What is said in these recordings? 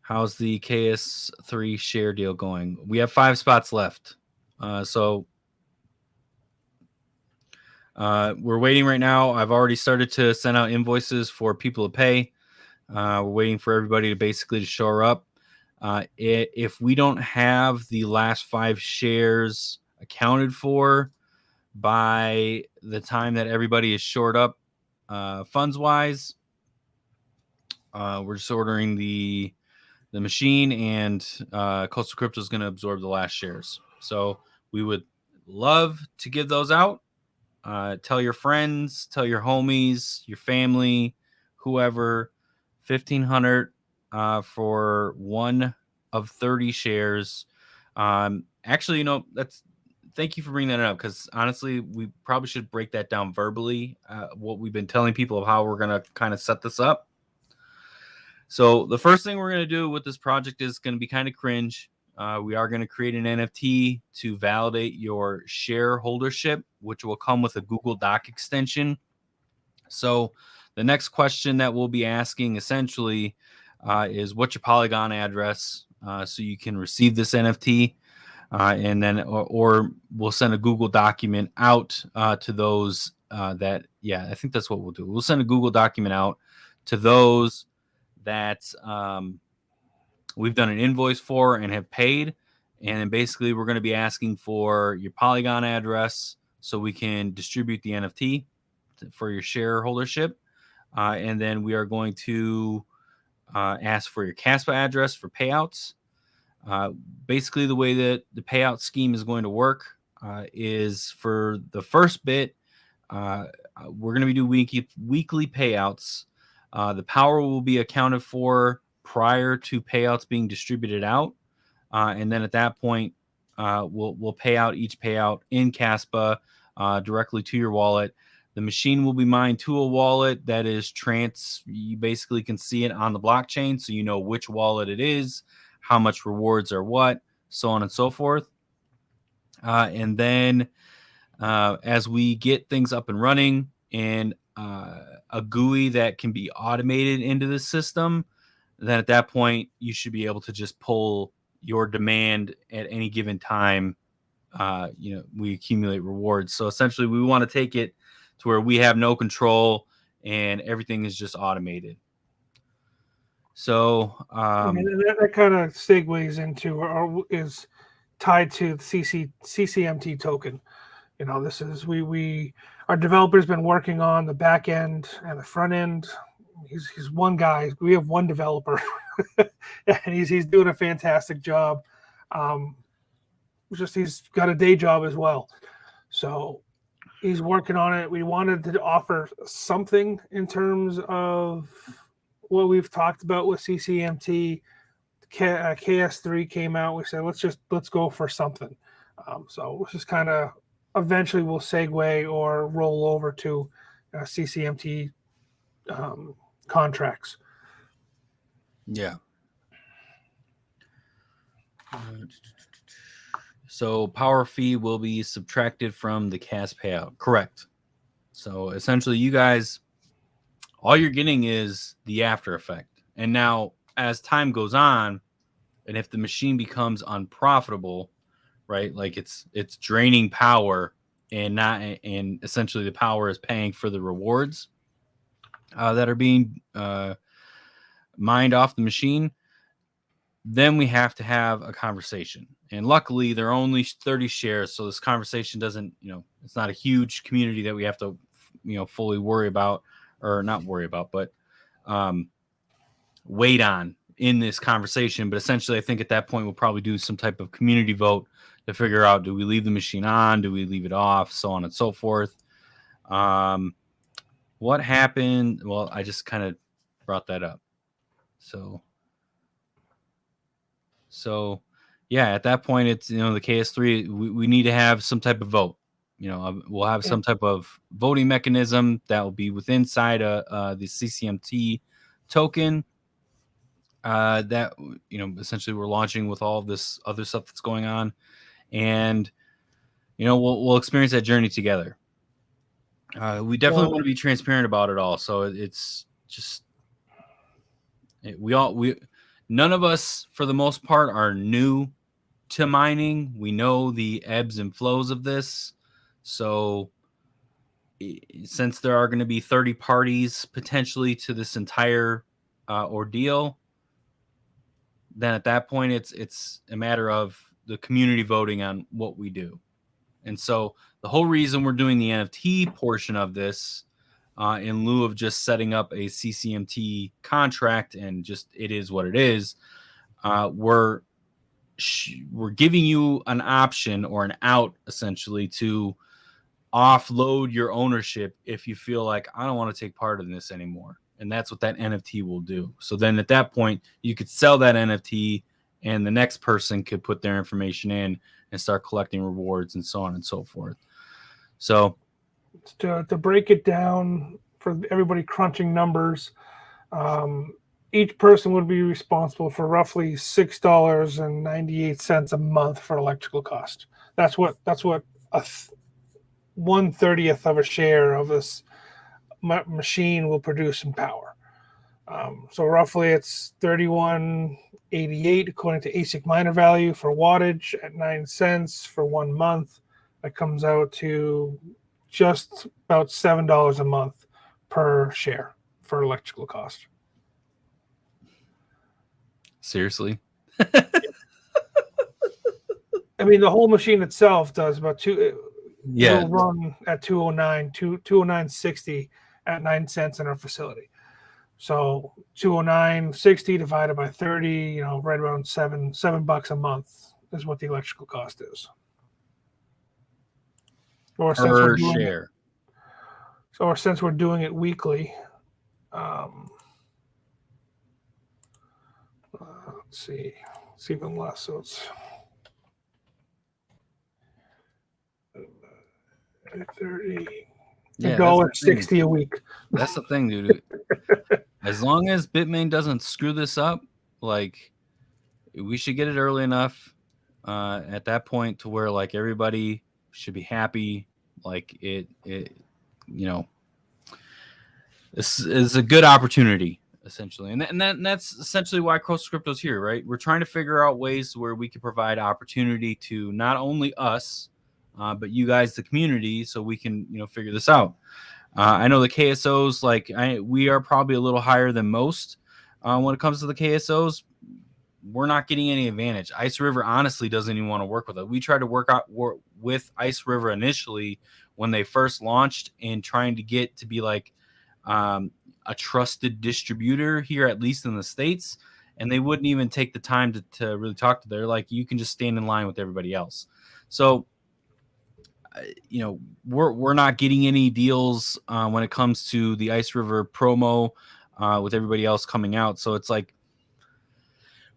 How's the KS3 share deal going? We have 5 spots left. So we're waiting right now. I've already started to send out invoices for people to pay. We're waiting for everybody to basically to shore up. If we don't have the last 5 shares accounted for by the time that everybody is shored up funds wise, we're just ordering the machine, and Coastal Crypto is going to absorb the last shares. So we would love to give those out. Tell your friends, tell your homies, your family, whoever. 1,500 for one of 30 shares. Actually, that's. Thank you for bringing that up, because honestly, we probably should break that down verbally. What we've been telling people of how we're going to kind of set this up. So the first thing we're going to do with this project is going to be kind of cringe. We are going to create an NFT to validate your shareholdership, which will come with a Google Doc extension. So the next question that we'll be asking essentially is what's your Polygon address, so you can receive this NFT, and then or we'll send a Google document out to those that, I think that's what we'll do. We'll send a Google document out to those that we've done an invoice for and have paid. And then basically we're going to be asking for your Polygon address so we can distribute the NFT for your shareholdership. And then we are going to ask for your Caspa address for payouts. Basically, the way that the payout scheme is going to work is for the first bit, we're going to be doing weekly payouts. The power will be accounted for prior to payouts being distributed out. And then at that point, we'll pay out each payout in Caspa directly to your wallet. The machine will be mined to a wallet that is you basically can see it on the blockchain, so you know which wallet it is, how much rewards are what, so on and so forth. And then as we get things up and running and a GUI that can be automated into the system, then at that point, you should be able to just pull your demand at any given time. We accumulate rewards. So essentially, we want to take it to where we have no control and everything is just automated. So that kind of segues into or is tied to the CCMT token. This is our developer's been working on the back end and the front end. He's one guy. We have one developer, and he's doing a fantastic job. He's got a day job as well, so he's working on it. We wanted to offer something in terms of what we've talked about with CCMT. KS3 came out. We said let's go for something. So it's just kind of eventually we'll segue or roll over to CCMT contracts. Yeah. So power fee will be subtracted from the CAS payout. Correct. So essentially, you guys, all you're getting is the after effect. And now, as time goes on, and if the machine becomes unprofitable, right, like it's draining power and essentially the power is paying for the rewards that are being mined off the machine, then we have to have a conversation. And luckily, there are only 30 shares, so this conversation doesn't, it's not a huge community that we have to, fully worry about, or not worry about, but wait on in this conversation. But essentially, I think at that point, we'll probably do some type of community vote to figure out, do we leave the machine on? Do we leave it off? So on and so forth. What happened? Well, I just kind of brought that up. So yeah, at that point, it's, the KS3, we need to have some type of vote. We'll have some type of voting mechanism that will be within inside the CCMT token that, essentially we're launching with all of this other stuff that's going on. And, we'll experience that journey together. We definitely want to be transparent about it all. So it's just, none of us, for the most part, are new to mining. We know the ebbs and flows of this. So since there are going to be 30 parties potentially to this entire ordeal, then at that point it's a matter of the community voting on what we do. And so the whole reason we're doing the NFT portion of this, in lieu of just setting up a CCMT contract and just it is what it is, we're giving you an option or an out essentially to offload your ownership if you feel like I don't want to take part in this anymore. And that's what that NFT will do. So then at that point, you could sell that NFT and the next person could put their information in and start collecting rewards and so on and so forth. So to break it down for everybody crunching numbers, each person would be responsible for roughly $6.98 a month for electrical cost. That's what a 1/30th of a share of this machine will produce in power. So roughly it's 31.88 according to ASIC miner value for wattage at 9 cents for 1 month. That comes out to just about $7 a month per share for electrical cost. seriously, I mean, the whole machine itself does about yeah, will run at 209.60 at 9 cents in our facility. So 209.60 divided by 30, right around $7 a month is what the electrical cost is. Or per share. Since we're doing it weekly, let's see, it's even less. So it's 30. Yeah, $1.60 a week. That's the thing, dude. As long as Bitmain doesn't screw this up, like we should get it early enough at that point to where like everybody should be happy. Like it this is a good opportunity essentially, and that's essentially why Coastal Crypto's here, right? We're trying to figure out ways where we can provide opportunity to not only us, but you guys, the community, so we can figure this out. I know the KSOs, we are probably a little higher than most when it comes to the KSOs. We're not getting any advantage. Ice River honestly doesn't even want to work with us. We tried to work with Ice River initially when they first launched and trying to get to be like a trusted distributor here, at least in the States. And they wouldn't even take the time to really talk to them. They're like, you can just stand in line with everybody else. So, we're not getting any deals when it comes to the Ice River promo with everybody else coming out. So it's like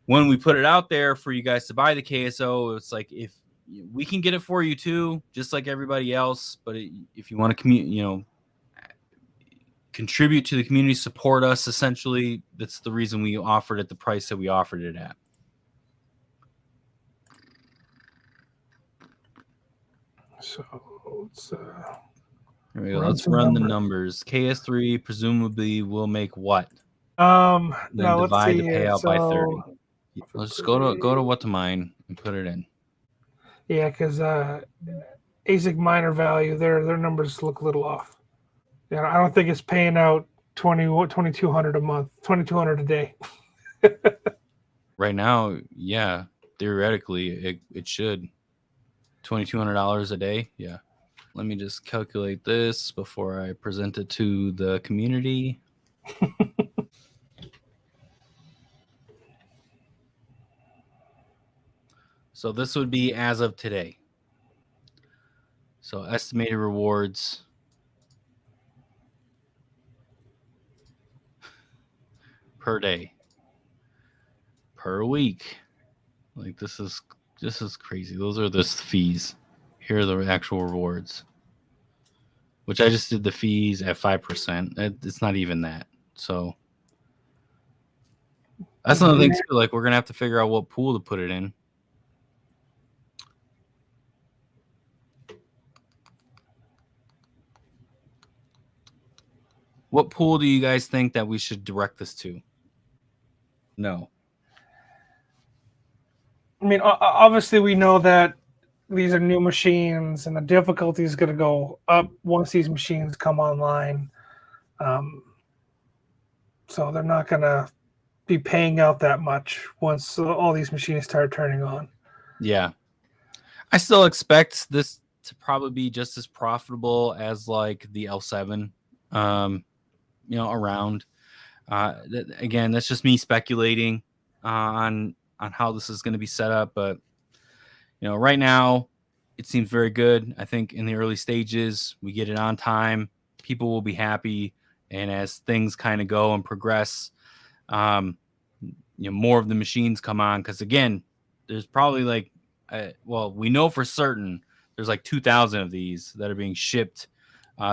when we put it out there for you guys to buy the KSO, it's like if we can get it for you too, just like everybody else. But if you want to contribute to the community, support us, essentially, that's the reason we offered it the price that we offered it at. So let's run the numbers. KS3 presumably will make what? Now divide let's see the payout by 30. Let's just go to what to mine and put it in. Yeah, because ASIC miner value, their numbers look a little off. Yeah, I don't think it's paying out $2,200 a month, $2,200 a day. Right now, yeah, theoretically it should. $2,200 a day, yeah. Let me just calculate this before I present it to the community. So this would be as of today. So estimated rewards per day, per week. Like this is crazy. Those are the fees. Here are the actual rewards, which I just did the fees at 5%. It's not even that. So that's another thing too. Like we're gonna have to figure out what pool to put it in. What pool do you guys think that we should direct this to? No. I mean, obviously, we know that these are new machines, and the difficulty is going to go up once these machines come online. Um, so they're not going to be paying out that much once all these machines start turning on. Yeah. I still expect this to probably be just as profitable as like the L7, around. Again, that's just me speculating on how this is going to be set up, but right now it seems very good. I think in the early stages, we get it on time, people will be happy, and as things kind of go and progress, um, more of the machines come on. Because again, there's probably like, we know for certain there's like 2,000 of these that are being shipped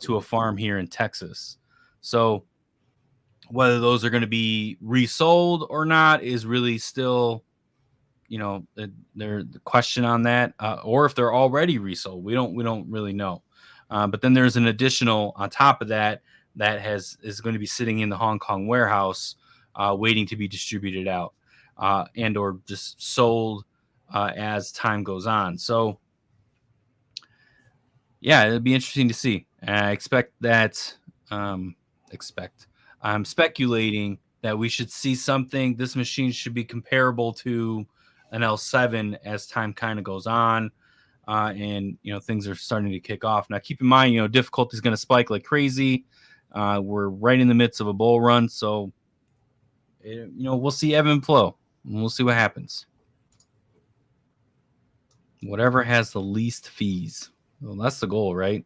to a farm here in Texas. So whether those are going to be resold or not is really still, the question on that, or if they're already resold. We don't really know. But then there's an additional on top of that is going to be sitting in the Hong Kong warehouse, waiting to be distributed out, and or just sold as time goes on. So yeah, it'll be interesting to see. I expect that. Um, I'm speculating that we should see something. This machine should be comparable to an L7 as time kind of goes on, and things are starting to kick off. Now, keep in mind, difficulty is going to spike like crazy. We're right in the midst of a bull run, so we'll see ebb and flow, and we'll see what happens. Whatever has the least fees. Well, that's the goal, right?